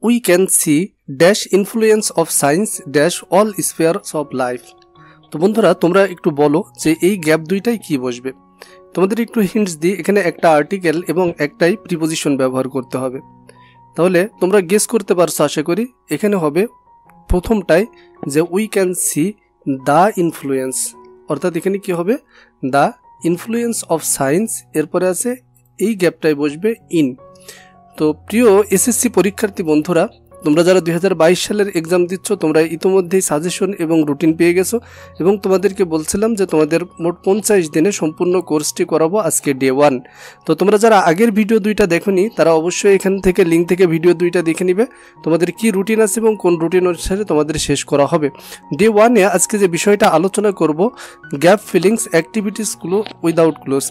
We can see dash influence of science dash all spheres of life. তো বন্ধুরা তোমরা একটু বলো যে এই গ্যাপ দুইটাই কি বসবে। তোমাদের একটু হিন্টস দিই, এখানে একটা আর্টিকেল এবং একটাই প্রিপোজিশন ব্যবহার করতে হবে। তাহলে তোমরা গেস করতে পারছো আশা করি। এখানে হবে প্রথমটাই যে we can C the influence, অর্থাৎ এখানে কি হবে দ্য ইনফ্লুয়েন্স অফ সায়েন্স, এরপরে আছে এই গ্যাপটাই বসবে ইন। তো প্রিয় এসএসসি পরীক্ষার্থী বন্ধুরা, তোমরা যারা 2022 সালের এক্সাম দিচ্ছ তোমরা ইতিমধ্যেই সাজেশন এবং রুটিন পেয়ে গেছো এবং তোমাদেরকে বলছিলাম যে তোমাদের মোট 50 দিনে সম্পূর্ণ কোর্সটি করাবো আজকে ডে 1। তো তোমরা যারা আগের ভিডিও দুইটা দেখোনি তারা অবশ্যই এখান থেকে লিঙ্ক থেকে ভিডিও দুইটা দেখে নিবে তোমাদের কি রুটিন আছে এবং কোন রুটিন অনুসারে তোমাদের শেষ করা হবে। ডে 1-এ আজকে যে বিষয়টা আলোচনা করব গ্যাপ ফিলিংস অ্যাক্টিভিটিসগুলো উইদাউট ক্লোজ,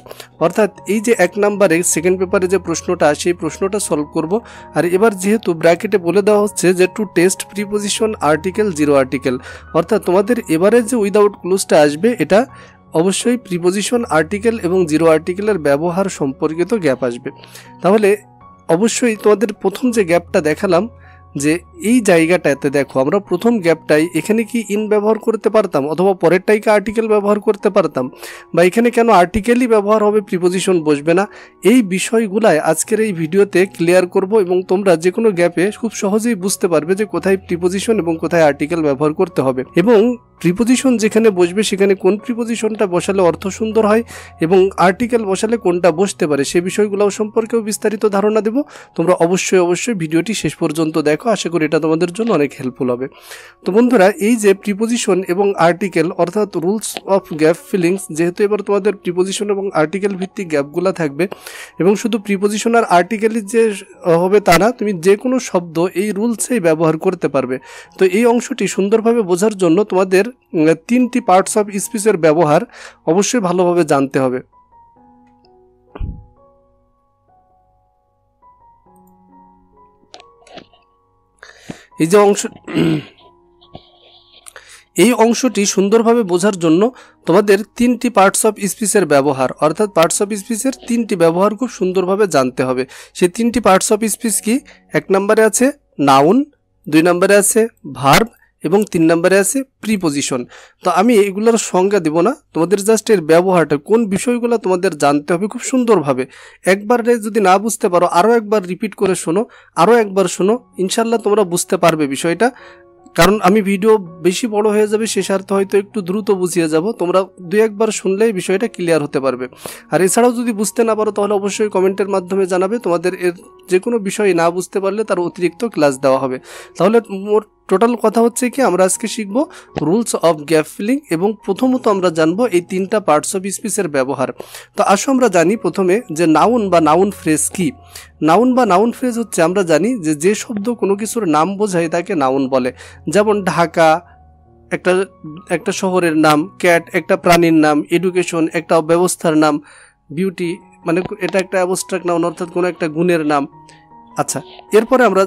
অর্থাৎ এই যে 1 নম্বরে সেকেন্ড পেপারে যে প্রশ্নটা সেই প্রশ্নটা সলভ করব। আর এবার যেহেতু ব্র্যাকেটে বলে দেওয়া হচ্ছে যে to test preposition article zero article, অর্থাৎ তোমাদের এবারে যে উইদাউট ক্লোজটা আসবে এটা অবশ্যই প্রিপোজিশন আর্টিকেল এবং জিরো আর্টিকেলের ব্যবহার সম্পর্কিত গ্যাপ আসবে। তাহলে অবশ্যই তোমাদের প্রথম যে গ্যাপটা দেখালাম যে এই জায়গাটাতে দেখো আমরা প্রথম গ্যাপটাই এখানে কি ইন ব্যবহার করতে পারতাম অথবা পরেরটাইকে আর্টিকেল ব্যবহার করতে পারতাম, বা এখানে কেন আর্টিকেলই ব্যবহার হবে প্রিপোজিশন বসবে না, এই বিষয়গুলাই আজকের এই ভিডিওতে ক্লিয়ার করব এবং তোমরা যে কোনো গ্যাপে খুব সহজেই বুঝতে পারবে যে কোথায় প্রিপোজিশন এবং কোথায় আর্টিকেল ব্যবহার করতে হবে এবং প্রিপোজিশন যেখানে বসবে সেখানে কোন প্রিপোজিশনটা বসালে অর্থ সুন্দর হয় এবং আর্টিকেল বসালে কোনটা বসতে পারে সে বিষয়গুলোও সম্পর্কেও বিস্তারিত ধারণা দেব। তোমরা অবশ্যই ভিডিওটি শেষ পর্যন্ত দেখো, আশা করি এটা তোমাদের জন্য অনেক হেল্পফুল হবে। তো বন্ধুরা এই যে প্রিপোজিশন এবং আর্টিকেল অর্থাৎ রুলস অফ গ্যাপ ফিলিংস, যেহেতু এবার তোমাদের প্রিপোজিশন এবং আর্টিকেল ভিত্তিক গ্যাপগুলো থাকবে এবং শুধু প্রিপোজিশন আর আর্টিকেলই যে হবে তা না, তুমি যে কোনো শব্দ এই রুলসেই ব্যবহার করতে পারবে। তো এই অংশটি সুন্দরভাবে বোঝার জন্য তোমাদের 3টি পার্টস অফ স্পিচের ব্যবহার অবশ্যই ভালোভাবে জানতে হবে। এই অংশটি সুন্দরভাবে বোঝার জন্য তোমাদের 3টি পার্টস অফ স্পিচের ব্যবহার, অর্থাৎ পার্টস অফ স্পিচের 3টি ব্যবহার খুব সুন্দরভাবে জানতে হবে। সেই 3টি পার্টস অফ স্পিচ কি? 1 নম্বরে আছে নাউন, 2 নম্বরে আছে ভার্ব এবং 3 নম্বরে আছে প্রিপোজিশন। তো আমি এগুলোর সংজ্ঞা দেব না, তোমাদের জাস্ট এর ব্যবহারটা কোন বিষয়গুলো তোমাদের জানতে হবে খুব সুন্দরভাবে। একবারে যদি না বুঝতে পারো আরও একবার রিপিট করে শোনো, আরও একবার শোনো, ইনশাল্লাহ তোমরা বুঝতে পারবে বিষয়টা। কারণ আমি ভিডিও বেশি বড় হয়ে যাবে সে স্বার্থে হয়তো একটু দ্রুত বুঝিয়ে যাব, তোমরা 2-1বার শুনলেই বিষয়টা ক্লিয়ার হতে পারবে। আর এছাড়াও যদি বুঝতে না পারো তাহলে অবশ্যই কমেন্টের মাধ্যমে জানাবে, তোমাদের এর যে কোনো বিষয় না বুঝতে পারলে তার অতিরিক্ত ক্লাস দেওয়া হবে। তাহলে মোট টোটাল কথা হচ্ছে কি আমরা আজকে শিখব রুলস অফ গ্যাপ ফিলিং এবং প্রথমত আমরা জানবো এই 3টা পার্টস অফ স্পিচের ব্যবহার। তো আসো আমরা জানি প্রথমে যে নাউন বা নাউন ফ্রেজ কি। নাউন বা নাউন ফ্রেজ হচ্ছে আমরা জানি যে শব্দ কোনো কিছুর নাম বোঝায় তাকে নাউন বলে। যেমন ঢাকা একটা শহরের নাম, ক্যাট একটা প্রাণীর নাম, এডুকেশন একটা ব্যবস্থার নাম, বিউটি মানে এটা একটা অ্যাবস্ট্রাক্ট নাউন অর্থাৎ কোনো একটা গুণের নাম। আচ্ছা, এরপরে আমরা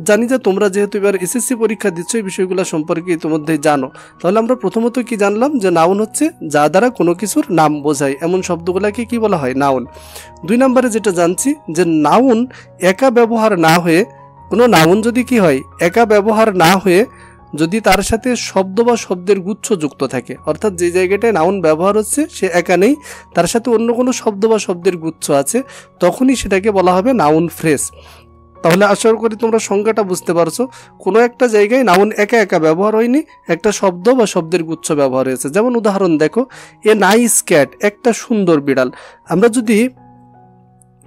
জানি যে তোমরা যেহেতু এবার এসএসসি পরীক্ষা দিচ্ছ এই বিষয়গুলো সম্পর্কে ইতিমধ্যেই জানো। তাহলে আমরা প্রথমত কি জানলাম যে নাউন হচ্ছে যা দ্বারা কোনো কিছুর নাম বোঝায়, এমন শব্দগুলোকে কি বলা হয়? নাউন। 2 নম্বরে যেটা জানছি যে নাউন একা ব্যবহার না হয়ে, কোনো নাউন যদি কি হয় একা ব্যবহার না হয়ে যদি তার সাথে শব্দ বা শব্দের গুচ্ছ যুক্ত থাকে, অর্থাৎ যে জায়গাটায় নাউন ব্যবহার হচ্ছে সে একা নেই, তার সাথে অন্য কোনো শব্দ বা শব্দের গুচ্ছ আছে, তখনই সেটাকে বলা হবে নাউন ফ্রেজ। তাহলে আশা করি তোমরা সংজ্ঞাটা বুঝতে পারছো, কোনো একটা জায়গায় নাউন একা একা ব্যবহার হয়নি, একটা শব্দ বা শব্দের গুচ্ছ ব্যবহার হয়েছে। যেমন উদাহরণ দেখো, এ নাইস ক্যাট একটা সুন্দর বিড়াল। আমরা যদি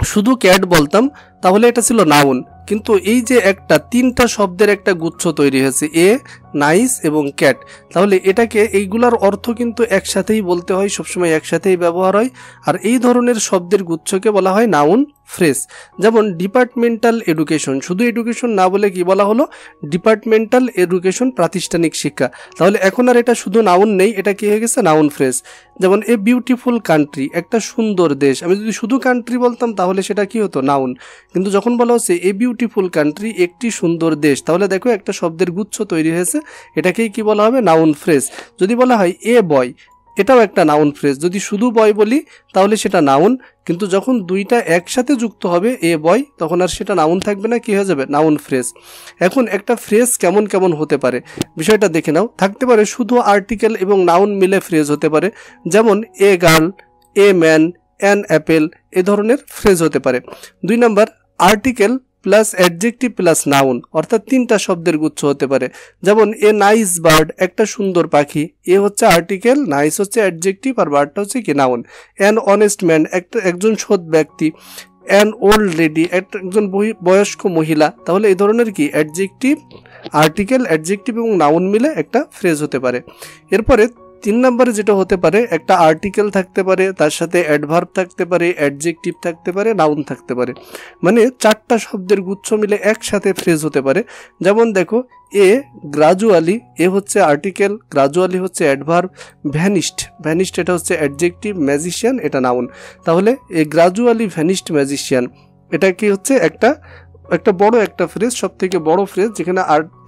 শুধু ক্যাট বলতাম তাহলে এটা ছিল নাউন, কিন্তু এই যে একটা 3টা শব্দের একটা গুচ্ছ তৈরি হয়েছে এ, নাইস এবং ক্যাট, তাহলে এটাকে এইগুলার অর্থ কিন্তু একসাথেই বলতে হয়, সবসময় একসাথেই ব্যবহার হয়। আর এই ধরনের শব্দের গুচ্ছকে বলা হয় নাউন ফ্রেজ। যেমন ডিপার্টমেন্টাল এডুকেশন, শুধু এডুকেশন না বলে কি বলা হলো? ডিপার্টমেন্টাল এডুকেশন, প্রাতিষ্ঠানিক শিক্ষা। তাহলে এখন আর এটা শুধু নাউন নেই, এটা কি হয়ে গেছে? Noun phrase. যেমন এ বিউটিফুল কান্ট্রি, একটা সুন্দর দেশ। আমি যদি শুধু কান্ট্রি বলতাম তাহলে সেটা কি হতো? নাউন। কিন্তু যখন বলা হচ্ছে এ বিউটিফুল কান্ট্রি, একটি সুন্দর দেশ, তাহলে দেখো একটা শব্দের গুচ্ছ তৈরি হয়েছে, এটাকেই কি বলা হবে? Noun phrase. যদি বলা হয় এ বয়, এটাও একটা নাউন ফ্রেজ। যদি শুধু বয় বলি তাহলে সেটা নাউন, কিন্তু যখন দুইটা একসাথে যুক্ত হবে এ বয়, তখন আর সেটা নাউন থাকবে না, কি হয়ে যাবে, নাউন ফ্রেজ। এখন একটা ফ্রেজ কেমন কেমন হতে পারে বিষয়টা দেখে নাও। থাকতে পারে শুধু আর্টিকেল এবং নাউন মিলে ফ্রেজ হতে পারে, যেমন a girl, a man, an apple, এ ধরনের ফ্রেজ হতে পারে। 2 number, article plus adjective plus noun, অর্থাৎ 3টা শব্দের গুচ্ছ হতে পারে, যেমন এ নাইস বার্ড, একটা সুন্দর পাখি, এ হচ্ছে আর্টিকেল, নাইস হচ্ছে অ্যাডজেক্টিভ, আর বার্ডটা হচ্ছে কি, নাউন। অ্যান অনেস্ট ম্যান, একজন সৎ ব্যক্তি। অ্যান ওল্ড লেডি, একজন বয়স্ক মহিলা। তাহলে এই ধরনের কি অ্যাডজেক্টিভ, আর্টিকেল, অ্যাডজেক্টিভ এবং নাউন মিলে একটা ফ্রেজ হতে পারে। এরপরে 3 নম্বরে যেটা হতে পারে, একটা আর্টিকেল থাকতে পারে, তার সাথে অ্যাডভার্ব থাকতে পারে, অ্যাডজেক্টিভ থাকতে পারে, নাউন থাকতে পারে, মানে 4টা শব্দের গুচ্ছ মিলে একসাথে ফ্রেজ হতে পারে। যেমন দেখো, এ গ্রাজুয়ালি, এ হচ্ছে আর্টিকেল, গ্রাজুয়ালি হচ্ছে অ্যাডভার্ব, ভ্যানিশড, ভ্যানিশড এটা হচ্ছে অ্যাডজেক্টিভ, ম্যাজিশিয়ান এটা নাউন। তাহলে এ গ্রাজুয়ালি ভ্যানিশড ম্যাজিশিয়ান, এটা কি হচ্ছে একটা বড় একটা ফ্রেজ, সব থেকে বড় ফ্রেজ, যেখানে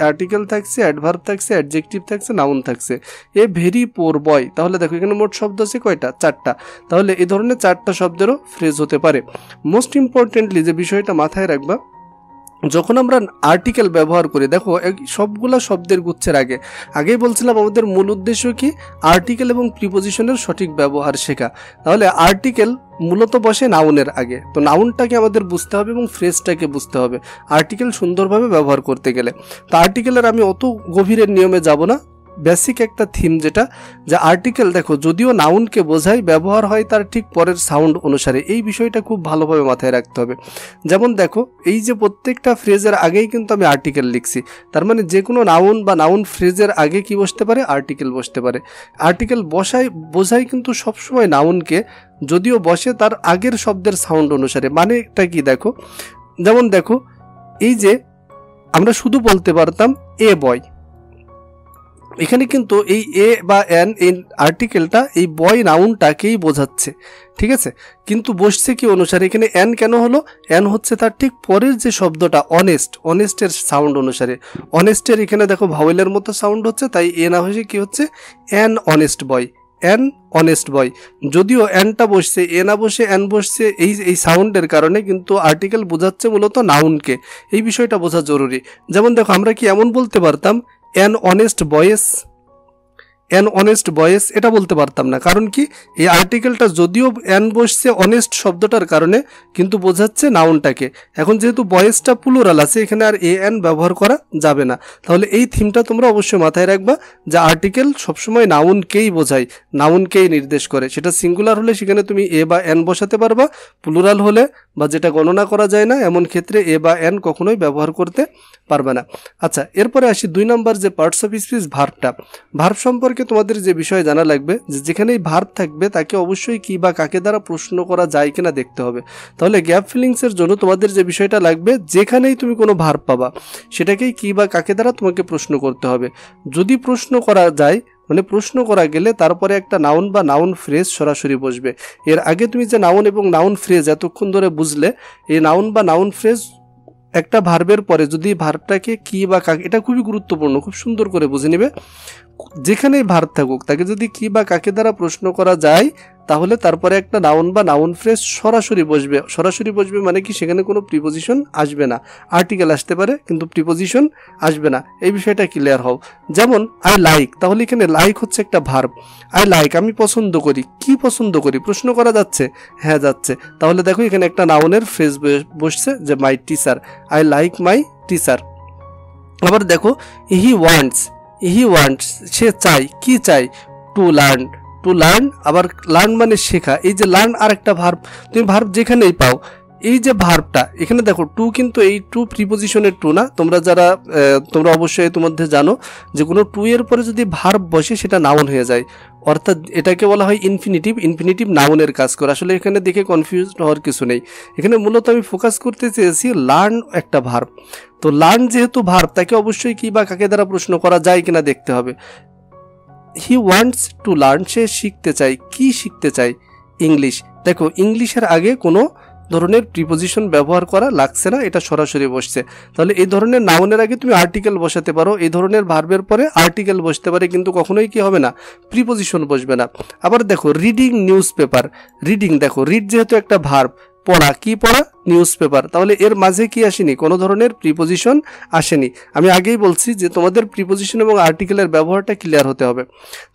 আর্টিকেল থাকছে, অ্যাডভার্ব থাকছে, অ্যাডজেক্টিভ থাকছে, নাউন থাকছে। এ ভেরি পোর বয়, তাহলে দেখো এখানে মোট শব্দ আছে কয়টা, 4টা। তাহলে এই ধরনের 4টা শব্দেরও ফ্রেজ হতে পারে। মোস্ট ইম্পর্টেন্টলি যে বিষয়টা মাথায় রাখবা, যখন আমরা আর্টিকেল ব্যবহার করি, দেখো সবগুলা শব্দের গুচ্ছের আগেই বলছিলাম আমাদের মূল উদ্দেশ্য কি, আর্টিকেল এবং প্রিপোজিশনের সঠিক ব্যবহার শেখা। তাহলে আর্টিকেল মূলত বসে নাউনের আগে, তো নাউনটাকে আমাদের বুঝতে হবে এবং ফ্রেজটাকে বুঝতে হবে আর্টিকেল সুন্দরভাবে ব্যবহার করতে গেলে। তো আর্টিকেলের আমি অত গভীরের নিয়মে যাব না, বেসিক একটা থিম যেটা, যে আর্টিকেল দেখো যদিও নাউনকে বোঝায়, ব্যবহার হয় তার ঠিক পরের সাউন্ড অনুসারে। এই বিষয়টা খুব ভালোভাবে মাথায় রাখতে হবে। যেমন দেখো, এই যে প্রত্যেকটা ফ্রেজের আগেই কিন্তু আমি আর্টিকেল লিখছি, তার মানে যে কোনো নাউন বা নাউন ফ্রেজের আগে কি বসতে পারে, আর্টিকেল বসতে পারে। আর্টিকেল বোঝায় কিন্তু সবসময় নাউনকে, যদিও বসে তার আগের শব্দের সাউন্ড অনুসারে। মানে এটা কি দেখো, যেমন দেখো, এই যে আমরা শুধু বলতে পারতাম এ বয়, এখানে কিন্তু এই এ বা এন, এই আর্টিকেলটা এই বয় নাউনটাকেই বোঝাচ্ছে, ঠিক আছে, কিন্তু বসছে কি অনুসারে। এখানে এন কেন হলো, এন হচ্ছে তার ঠিক পরের যে শব্দটা অনেস্টের সাউন্ড অনুসারে। অনেস্টের এখানে দেখো ভাওয়েলের মতো সাউন্ড হচ্ছে, তাই এ না হয়েছে কি হচ্ছে, an honest boy, an honest boy. যদিও অ্যানটা বসছে, এ না বসে অ্যান বসছে, এই সাউন্ডের কারণে কিন্তু আর্টিকেল বোঝাচ্ছে মূলত নাউনকে। এই বিষয়টা বোঝা জরুরি। যেমন দেখো, আমরা কি এমন বলতে পারতাম, অ্যান অনেস্ট বয়েস, এটা বলতে পারতাম না। কারণ কি, এই আর্টিকেলটা যদিও অ্যান বসছে অনেস্ট শব্দটার কারণে, কিন্তু বোঝাচ্ছে নাউনটাকে। এখন যেহেতু বয়েসটা প্লুরাল আছে, এখানে আর এ এন ব্যবহার করা যাবে না। তাহলে এই থিমটা তোমরা অবশ্যই মাথায় রাখবা, যে আর্টিকেল সবসময় নাউনকেই বোঝায়, নাউনকেই নির্দেশ করে। সেটা সিঙ্গুলার হলে সেখানে তুমি এ বা এন বসাতে পারবা, প্লুরাল হলে বা যেটা গণনা করা যায় না এমন ক্ষেত্রে এ বা এন কখনোই ব্যবহার করতে পারবে না। আচ্ছা, এরপরে আসি 2 নম্বর যে পার্টস অফ স্পিচ, ভার্বটা। ভার্ব সম্পর্কে তোমাদের যে বিষয় জানা লাগবে, যে যেখানেই ভার্ব থাকবে তাকে অবশ্যই কি বা কাকে দ্বারা প্রশ্ন করা যায় কিনা দেখতে হবে। তাহলে গ্যাপ ফিলিংসের জন্য তোমাদের যে বিষয়টা লাগবে, যেখানেই তুমি কোনো ভার্ব পাবা সেটাকেই কি বা কাকে দ্বারা তোমাকে প্রশ্ন করতে হবে। যদি প্রশ্ন করা যায়, মানে প্রশ্ন করা গেলে তারপরে একটা নাউন বা নাউন ফ্রেজ সরাসরি বসবে। এর আগে তুমি যে নাউন এবং নাউন ফ্রেজ এতক্ষণ ধরে বুঝলে, এই নাউন বা নাউন ফ্রেজ একটা ভার্বের পরে যদি ভার্বটাকে কি বা কাকে, এটা খুবই গুরুত্বপূর্ণ, খুব সুন্দর করে বুঝে নেবে। যেখানেই ভার্ব থাকুক তাকে যদি কি বা কাকে দ্বারা প্রশ্ন করা যায়, তাহলে তারপরে একটা নাউন বা নাউন ফ্রেজ সরাসরি বসবে। মানে কি, সেখানে কোনো প্রিপোজিশন আসবে না। আর্টিকেল আসতে পারে কিন্তু প্রিপোজিশন আসবে না। এই বিষয়টা ক্লিয়ার হও। যেমন আই লাইক, তাহলে এখানে লাইক হচ্ছে একটা ভার্ব। আই লাইক, আমি পছন্দ করি। কি পছন্দ করি প্রশ্ন করা যাচ্ছে, হ্যাঁ যাচ্ছে। তাহলে দেখো এখানে একটা নাউনের ফ্রেজ বসছে, যে my teacher, I like my teacher. আবার দেখো, হি ওয়ান্টস, সে চাই, কি চাই, টু লার্ন। আবার লার্ন মানে শেখা। এই যে লার্ন আর একটা ভার্ব, তুমি ভার্ব যেখানেই পাও, এই যে ভার্বটা এখানে দেখো, টু কিন্তু এই টু প্রিপোজিশনের টু না। তোমরা অবশ্যই তোমাদের জানো যে কোনো টু এর পরে যদি ভার্ব বসে সেটা নাউন হয়ে যায়, অর্থাৎ এটাকে বলা হয় ইনফিনিটিভ নাউনের কাজ করে। আসলে এখানে দেখে কনফিউজ হওয়ার কিছু নেই। এখানে মূলত আমি ফোকাস করতে চেয়েছি লার্ন একটা ভার্ব। তো লার্ন যেহেতু ভার্ব, তাকে অবশ্যই কি বা কাকে দ্বারা প্রশ্ন করা যায় কিনা দেখতে হবে। হি ওয়ান্টস টু লার্ন, সে শিখতে চায়। কি শিখতে চায়, ইংলিশ। দেখো ইংলিশের আগে কোনো ধরনের প্রিপোজিশন ব্যবহার করা লাগছে না, এটা সরাসরি বসছে। তাহলে এই ধরনের নাউনের আগে তুমি আর্টিকেল বসাতে পারো, এই ধরনের ভার্বের পরে আর্টিকেল বসতে পারে, কিন্তু কখনোই কি হবে না, প্রিপোজিশন বসবে না। আবার দেখো রিডিং নিউজ পেপার, রিডিং দেখো রিড যেহেতু একটা ভার্ব, পড়া, কি পড়া, নিউজ পেপার, তাহলে এর মাঝে কি আসেনি, কোনো ধরনের প্রিপোজিশন আসেনি। আমি আগেই বলছি যে তোমাদের প্রিপোজিশন এবং আর্টিকেলের ব্যবহারটা ক্লিয়ার হতে হবে।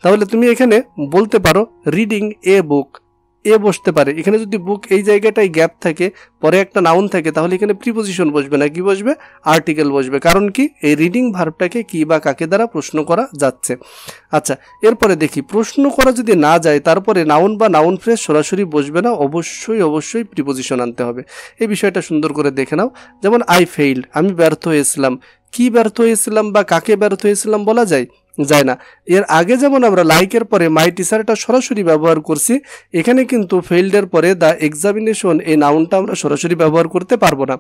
তাহলে তুমি এখানে বলতে পারো রিডিং এ বুক, এ বসতে পারে, এখানে যদি বুক এই জায়গাটায় গ্যাপ থাকে, পরে একটা নাউন থাকে, তাহলে এখানে প্রিপোজিশন বসবে না, কি বসবে, আর্টিকেল বসবে। কারণ কি, এই রিডিং ভার্বটাকে কি বা কাকে দ্বারা প্রশ্ন করা যাচ্ছে। আচ্ছা, এরপরে দেখি প্রশ্ন করা যদি না যায়, তারপরে নাউন বা নাউন ফ্রেজ সরাসরি বসবে না, অবশ্যই প্রিপোজিশন আনতে হবে। এই বিষয়টা সুন্দর করে দেখে নাও। যেমন আই ফেইল্ড, আমি ব্যর্থ হয়েছিলাম, কি ব্যর্থ হয়েছিলাম বা কাকে ব্যর্থ হয়েছিলাম বলা যায় না। এর আগে যেমন আমরা লাইকের পরে মাই টিচারটা সরাসরি ব্যবহার করছি, এখানে কিন্তু ফেইল্ডের পরে দ্য এক্সামিনেশন এই নাউনটা আমরা সরাসরি ব্যবহার করতে পারবো না।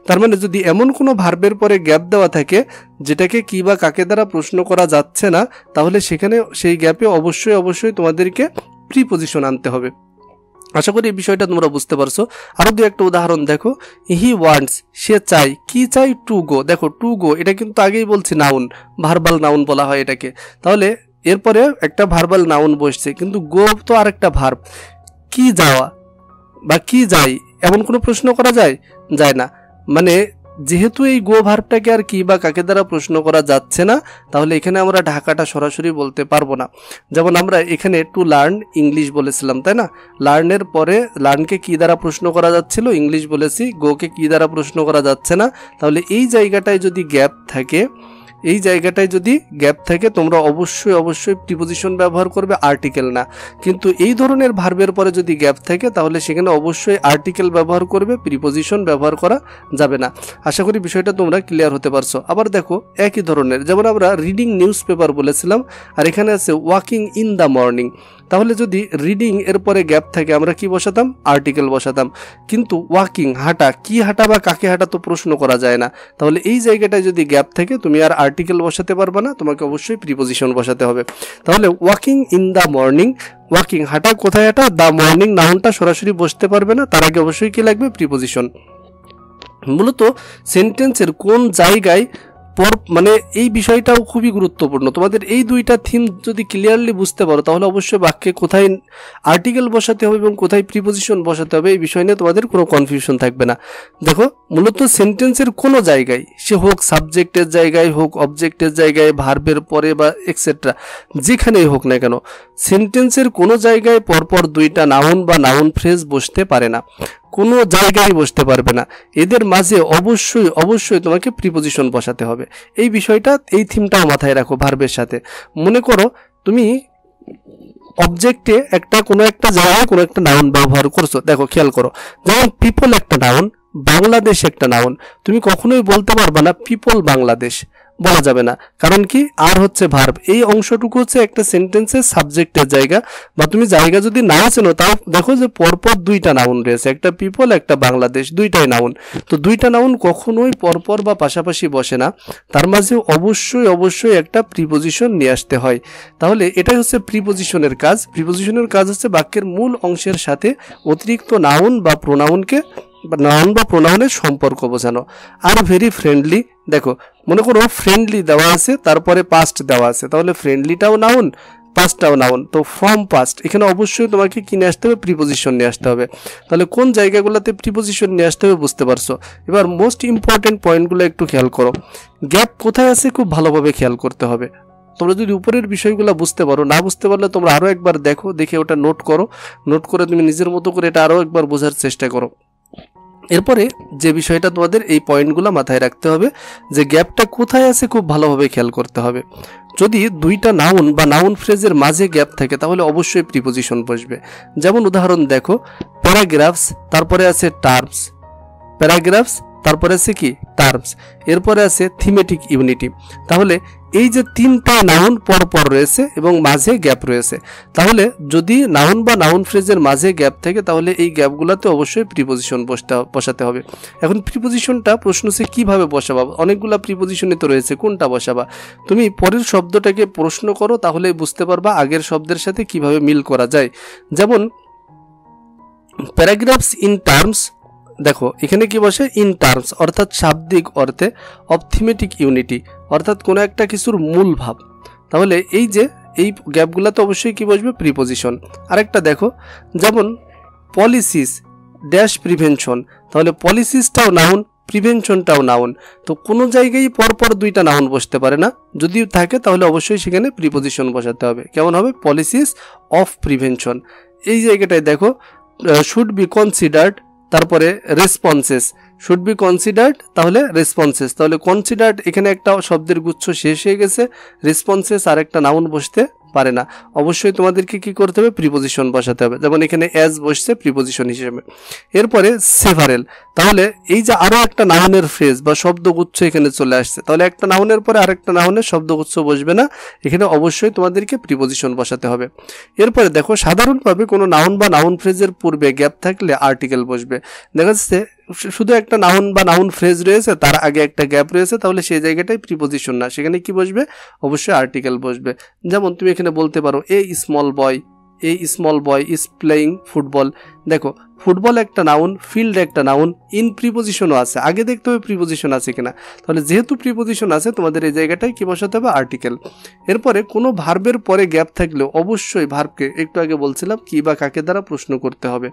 তার মানে যদি এমন কোনো ভার্বের পরে গ্যাপ দেওয়া থাকে যেটাকে কি বা কাকে দ্বারা প্রশ্ন করা যাচ্ছে না, তাহলে সেখানে সেই গ্যাপে অবশ্যই তোমাদেরকে প্রিপোজিশন আনতে হবে। আশা করি এই বিষয়টা তোমরা বুঝতে পারছো। আরো দু একটা উদাহরণ দেখো, হি ওয়ান্টস, সে চাই, কি চাই, টু গো, দেখো টু গো এটা কিন্তু আগেই বলছি নাউন, ভার্বাল নাউন বলা হয় এটাকে। তাহলে এরপরে একটা ভার্বাল নাউন বসছে, কিন্তু গো তো আরেকটা ভার্ব, কি যাওয়া বা কি যাই এমন কোনো প্রশ্ন করা যায় না। মানে যেহেতু এই গো ভার্বটাকে আর কি বা কাকে দ্বারা প্রশ্ন করা যাচ্ছে না, তাহলে এখানে আমরা ঢাকাটা সরাসরি বলতে পারবো না। যেমন আমরা এখানে টু লার্ন ইংলিশ বলেছিলাম, তাই না, লার্নের পরে লার্নকে কি দ্বারা প্রশ্ন করা যাচ্ছিল, ইংলিশ বলেছি, গোকে কি দ্বারা প্রশ্ন করা যাচ্ছে না। তাহলে এই জায়গাটায় যদি গ্যাপ থাকে, তোমরা অবশ্যই প্রিপোজিশন ব্যবহার করবে, আর্টিকেল না। কিন্তু এই ধরনের ভার্বের পরে যদি গ্যাপ থাকে, তাহলে সেখানে অবশ্যই আর্টিকেল ব্যবহার করবে, প্রিপোজিশন ব্যবহার করা যাবে না। আশা করি বিষয়টা তোমরা ক্লিয়ার হতে পারছো। আবার দেখো একই ধরনের, যেমন আমরা রিডিং নিউজ পেপার বলেছিলাম, আর এখানে আছে ওয়াকিং ইন দ্য মর্নিং। তাহলে যদি রিডিং এর পরে গ্যাপ থাকে, আমরা কি বসাতাম, আর্টিকেল বসাতাম। কিন্তু ওয়াকিং, হাঁটা, কি হাঁটা বা কাকে হাঁটা তো প্রশ্ন করা যায় না। তাহলে এই জায়গাটায় যদি গ্যাপ থাকে, তুমি আর আর্টিকেল বসাতে পারবে না, তোমাকে অবশ্যই প্রিপোজিশন বসাতে হবে। তাহলে walking in the morning, walking হাঁটা, কোথায় হাঁটা, দ্য মর্নিং নাউনটা সরাসরি বসতে পারবে না, তার আগে অবশ্যই কি লাগবে, প্রিপোজিশন। মূলত সেন্টেন্সের কোন জায়গায় মানে এই বিষয়টাও খুবই গুরুত্বপূর্ণ। তোমাদের এই দুইটা থিম যদি ক্লিয়ারলি বুঝতে পারো, তাহলে অবশ্যই বাক্যে কোথায় আর্টিকেল বসাতে হবে এবং কোথায় প্রিপোজিশন বসাতে হবে, এই বিষয় নিয়ে তোমাদের কোনো কনফিউশন থাকবে না। দেখো মূলত সেন্টেন্সের কোনো জায়গায়, সে হোক সাবজেক্টের জায়গায়, হোক অবজেক্টের জায়গায়, ভার্বের পরে বা এক্সেট্রা, যেখানেই হোক না কেন, সেন্টেন্সের কোনো জায়গায় পরপর দুইটা নাউন বা নাউন ফ্রেজ বসতে পারে না, কোনো জায়গায় বসতে পারবে না। এদের মাঝে অবশ্যই তোমাকে প্রিপোজিশন বসাতে হবে। এই বিষয়টা, এই থিমটাও মাথায় রাখো ভার্বের সাথে। মনে করো তুমি অবজেক্টে কোনো একটা জায়গায় কোনো একটা নাউন ব্যবহার করছো, দেখো খেয়াল করো, যেমন পিপল একটা নাউন, বাংলাদেশ একটা নাউন, তুমি কখনোই বলতে পারবে না পিপল বাংলাদেশ, বলা যাবে না। কারণ কি, আর হচ্ছে ভার্ব, এই অংশটুকু হচ্ছে একটা সেন্টেন্সের সাবজেক্টের জায়গা, বা তুমি জায়গা যদি না চেনো, তাও দেখো যে পরপর দুইটা নাউন রয়েছে, একটা পিপল একটা বাংলাদেশ, দুইটাই নাউন। তো দুইটা নাউন কখনোই পরপর বা পাশাপাশি বসে না, তার মাঝে অবশ্যই একটা প্রিপোজিশন নিয়ে আসতে হয়। তাহলে এটাই হচ্ছে প্রিপোজিশনের কাজ। প্রিপোজিশনের কাজ হচ্ছে বাক্যের মূল অংশের সাথে অতিরিক্ত নাউন বা প্রোনাউনের সম্পর্ক বোঝানো। আর ভেরি ফ্রেন্ডলি, দেখো মনে করো ফ্রেন্ডলি দেওয়া আছে, তারপরে পাস্ট দেওয়া আছে, তাহলে ফ্রেন্ডলিটাও নাউন, পাস্টটাও নাউন। তো ফ্রম পাস্ট, এখানে অবশ্যই তোমাকে কি নিয়ে আসতে হবে, প্রিপোজিশন নিয়ে আসতে হবে। তাহলে কোন জায়গাগুলোতে প্রিপোজিশন নিয়ে আসতে হবে বুঝতে পারছো। এবার মোস্ট ইম্পর্টেন্ট পয়েন্টগুলো একটু খেয়াল করো, গ্যাপ কোথায় আছে খুব ভালোভাবে খেয়াল করতে হবে। তোমরা যদি উপরের বিষয়গুলো বুঝতে পারো, না বুঝতে পারলে তোমরা আরও একবার দেখে ওটা নোট করে তুমি নিজের মতো করে এটা আরও একবার বোঝার চেষ্টা করো। এরপরে যে বিষয়টা তোমাদের এই পয়েন্টগুলো মাথায় রাখতে হবে, যে গ্যাপটা কোথায় আছে খুব ভালোভাবে খেয়াল করতে হবে। যদি দুইটা নাউন বা নাউন ফ্রেজের মাঝে গ্যাপ থাকে, তাহলে অবশ্যই প্রিপোজিশন বসবে। যেমন উদাহরণ দেখো, প্যারাগ্রাফস, তারপরে আছে টার্মস, প্যারাগ্রাফস, তারপরে আছে কি, টার্মস, এরপরে আছে থিমেটিক ইউনিটি। তাহলে এই যে তিনটা নাউন পরপর রয়েছে এবং মাঝে গ্যাপ রয়েছে, তাহলে যদি নাউন বা নাউন ফ্রেজের মাঝে গ্যাপ থাকে, তাহলে এই গ্যাপগুলোতে অবশ্যই প্রিপোজিশন বসাতে হবে। এখন প্রিপোজিশনটা প্রশ্ন হচ্ছে কীভাবে বসাবা, অনেকগুলো প্রিপোজিশনে তো রয়েছে, কোনটা বসাবা। তুমি পরের শব্দটাকে প্রশ্ন করো, তাহলে বুঝতে পারবা আগের শব্দের সাথে কিভাবে মিল করা যায়। যেমন প্যারাগ্রাফস ইন টার্মস, দেখো এখানে কি বসে ইন টার্মস অর্থাৎ শাব্দিক অর্থে অফ থিমেটিক ইউনিটি অর্থাৎ কোনো একটা কিছুর মূল ভাব। তাহলে এই যে এই গ্যাপগুলোতে অবশ্যই কি বসবে প্রিপোজিশন। আরেকটা দেখো যেমন পলিসিস ড্যাশ প্রিভেনশন, তাহলে পলিসিসটাও নাউন প্রিভেনশনটাও নাউন, তো কোনো জায়গায় পরপর দুইটা নাউন বসতে পারে না, যদি থাকে তাহলে অবশ্যই সেখানে প্রিপোজিশন বসাতে হবে। কেমন হবে পলিসিস অফ প্রিভেনশন। এই জায়গাটায় দেখো শুড বি কনসিডার্ড, তারপরে রেসপন্সেস শুড বি কনসিডার্ড, তাহলে রেসপন্সেস, তাহলে কনসিডার্ড এখানে একটা শব্দের গুচ্ছ শেষ হয়ে গেছে, রেসপন্সেস আর একটা নাউন বসতে পারে না, অবশ্যই তোমাদেরকে কি করতে হবে প্রিপোজিশন বসাতে হবে, যেমন এখানে অ্যাজ বসছে প্রিপোজিশন হিসেবে। এরপরে সেভারেল, তাহলে এই যে আরও একটা নাউনের ফ্রেজ বা শব্দগুচ্ছ এখানে চলে আসছে, তাহলে একটা নাউনের পরে আরেকটা নাউনের শব্দগুচ্ছ বসবে না, এখানে অবশ্যই তোমাদেরকে প্রিপোজিশন বসাতে হবে। এরপরে দেখো সাধারণভাবে কোনো নাউন বা নাউন ফ্রেজের পূর্বে গ্যাপ থাকলে আর্টিকেল বসবে। দেখা যাচ্ছে শুধু একটা নাউন বা নাউন ফ্রেজ রয়েছে, তার আগে একটা গ্যাপ রয়েছে, তাহলে সেই জায়গাটাই প্রিপোজিশন না, সেখানে কি বসবে অবশ্যই আর্টিকেল বসবে। যেমন তুমি এখানে বলতে পারো a small boy is playing football. দেখো ফুটবল একটা নাউন, ফিল্ড একটা নাউন, ইন প্রিপোজিশনও আছে, আগে দেখতে হবে প্রিপোজিশন আছে কিনা, তাহলে যেহেতু প্রিপোজিশন আছে তোমাদের এই জায়গাটায় কি বসাতে হবে আর্টিকেল। এরপরে কোনো ভার্বের পরে গ্যাপ থাকলেও অবশ্যই ভার্বকে একটু আগে বলছিলাম কি বা কাকে দ্বারা প্রশ্ন করতে হবে।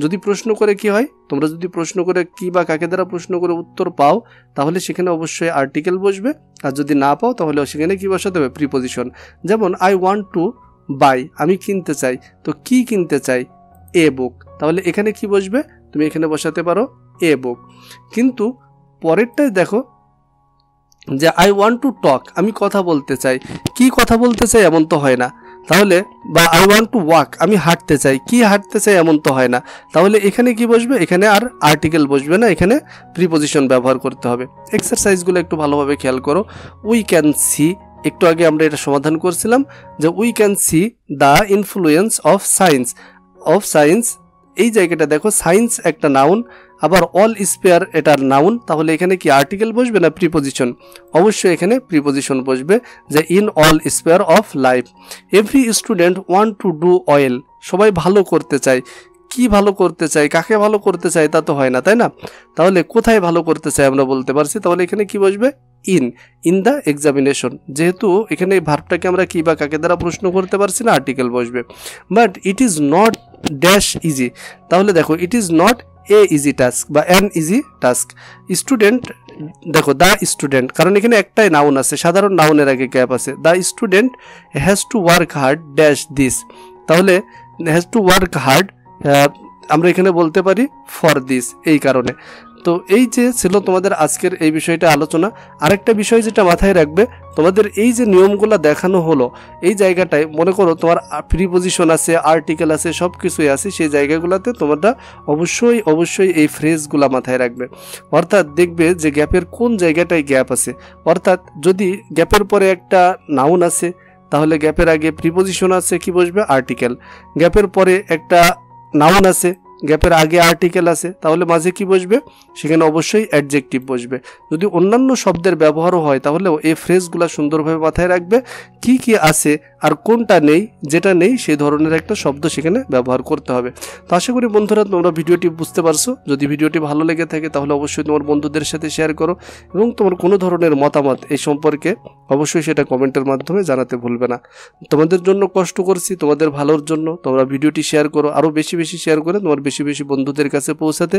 যদি প্রশ্ন করে কি হয়, তোমরা যদি প্রশ্ন করে কি বা কাকে দ্বারা প্রশ্ন করে উত্তর পাও, তাহলে সেখানে অবশ্যই আর্টিকেল বসবে, আর যদি না পাও তাহলে সেখানে কি বসাতে হবে প্রিপোজিশন। যেমন আই ওয়ান্ট টু বাই, আমি কিনতে চাই, তো কি কিনতে চাই এ বুক, তাহলে এখানে কি বসবে তুমি এখানে বসাতে পারো এ বুক। কিন্তু পরেরটাই দেখো যে আই ওয়ান্ট টু টক, আমি কথা বলতে চাই, কি কথা বলতে চাই এমন তো হয় না, তাহলে বা আই ওয়ান্ট টু ওয়াক, আমি হাঁটতে চাই, কি হাঁটতে চাই এমন তো হয় না, তাহলে এখানে কি বসবে এখানে আর আর্টিকেল বসবে না, এখানে প্রিপোজিশন ব্যবহার করতে হবে। এক্সারসাইজগুলো একটু ভালোভাবে খেয়াল করো। উই ক্যান সি, একটু আগে আমরা এটা সমাধান করছিলাম যে we can C the influence of science, এই জায়গাটা দেখো সায়েন্স একটা নাউন, আবার অল স্পেয়ার এটার নাউন, তাহলে এখানে কি আর্টিকেল বসবে না প্রিপোজিশন, অবশ্যই এখানে প্রিপোজিশন বসবে যে in all spare of life. Every student want to do well, সবাই ভালো করতে চায়, কি ভালো করতে চাই কাকে ভালো করতে চাই তা তো হয় না, তাই না, তাহলে কোথায় ভালো করতে চাই আমরা বলতে পারছি, তাহলে এখানে কি বসবে ইন দ্য এক্সামিনেশন, যেহেতু এখানে এই ভার্বটাকে আমরা কি বা কাকে দ্বারা প্রশ্ন করতে পারছি না, আর্টিকেল বসবে। But it is not dash easy, তাহলে দেখো it is not a easy task বা অ্যান ইজি টাস্ক। স্টুডেন্ট, দেখো দ্য স্টুডেন্ট, কারণ এখানে একটাই নাউন আছে, সাধারণ নাউনের আগে গ্যাপ আছে, the student has to work hard dash this, তাহলে হ্যাজ টু ওয়ার্ক হার্ড আমরা এখানে বলতে পারি ফর দিস, এই কারণে। তো এই যে ছিল তোমাদের আজকের এই বিষয়টা আলোচনা। আরেকটা বিষয় যেটা মাথায় রাখবে, তোমাদের এই যে নিয়মগুলো দেখানো হলো, এই জায়গাটায় মনে করো তোমার প্রিপোজিশন আছে, আর্টিকেল আছে, সব কিছুই আছে, সেই জায়গাগুলোতে তোমরা অবশ্যই এই ফ্রেজগুলো মাথায় রাখবে, অর্থাৎ দেখবে যে গ্যাপের কোন জায়গাটায় গ্যাপ আছে, অর্থাৎ যদি গ্যাপের পরে একটা নাউন আছে তাহলে গ্যাপের আগে প্রিপোজিশন আছে কি বসবে আর্টিকেল, গ্যাপের পরে একটা নাউন আছে গ্যাপের আগে আর্টিকেল আছে, তাহলে মাঝে কি বসবে সেখানে অবশ্যই অ্যাডজেক্টিভ বসবে। যদি অন্যান্য শব্দের ব্যবহারও হয় তাহলেও এই ফ্রেজগুলো সুন্দরভাবে মাথায় রাখবে, কি কি আছে আর কোনটা নেই, যেটা নেই সেই ধরনের একটা শব্দ সেখানে ব্যবহার করতে হবে। তো আশা করি বন্ধুরা তোমরা ভিডিওটি বুঝতে পারছো। যদি ভিডিওটি ভালো লেগে থাকে তাহলে অবশ্যই তোমার বন্ধুদের সাথে শেয়ার করো, এবং তোমার কোনো ধরনের মতামত এই সম্পর্কে অবশ্যই সেটা কমেন্টের মাধ্যমে জানাতে ভুলবে না। তোমাদের জন্য কষ্ট করছি, তোমাদের ভালোর জন্য, তোমরা ভিডিওটি শেয়ার করো, আরও বেশি শেয়ার করে তোমার বেশি বন্ধুদের কাছে পৌঁছাতে,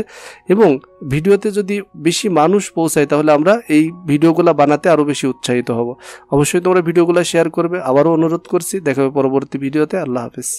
এবং ভিডিওতে যদি বেশি মানুষ পৌঁছায় তাহলে আমরা এই ভিডিওগুলো বানাতে আরও বেশি উৎসাহিত হব। অবশ্যই তোমরা ভিডিওগুলো শেয়ার করবে। আবারও অনুরোধ করছি, দেখা হবে পরবর্তী ভিডিওতে। আল্লাহ হাফেজ।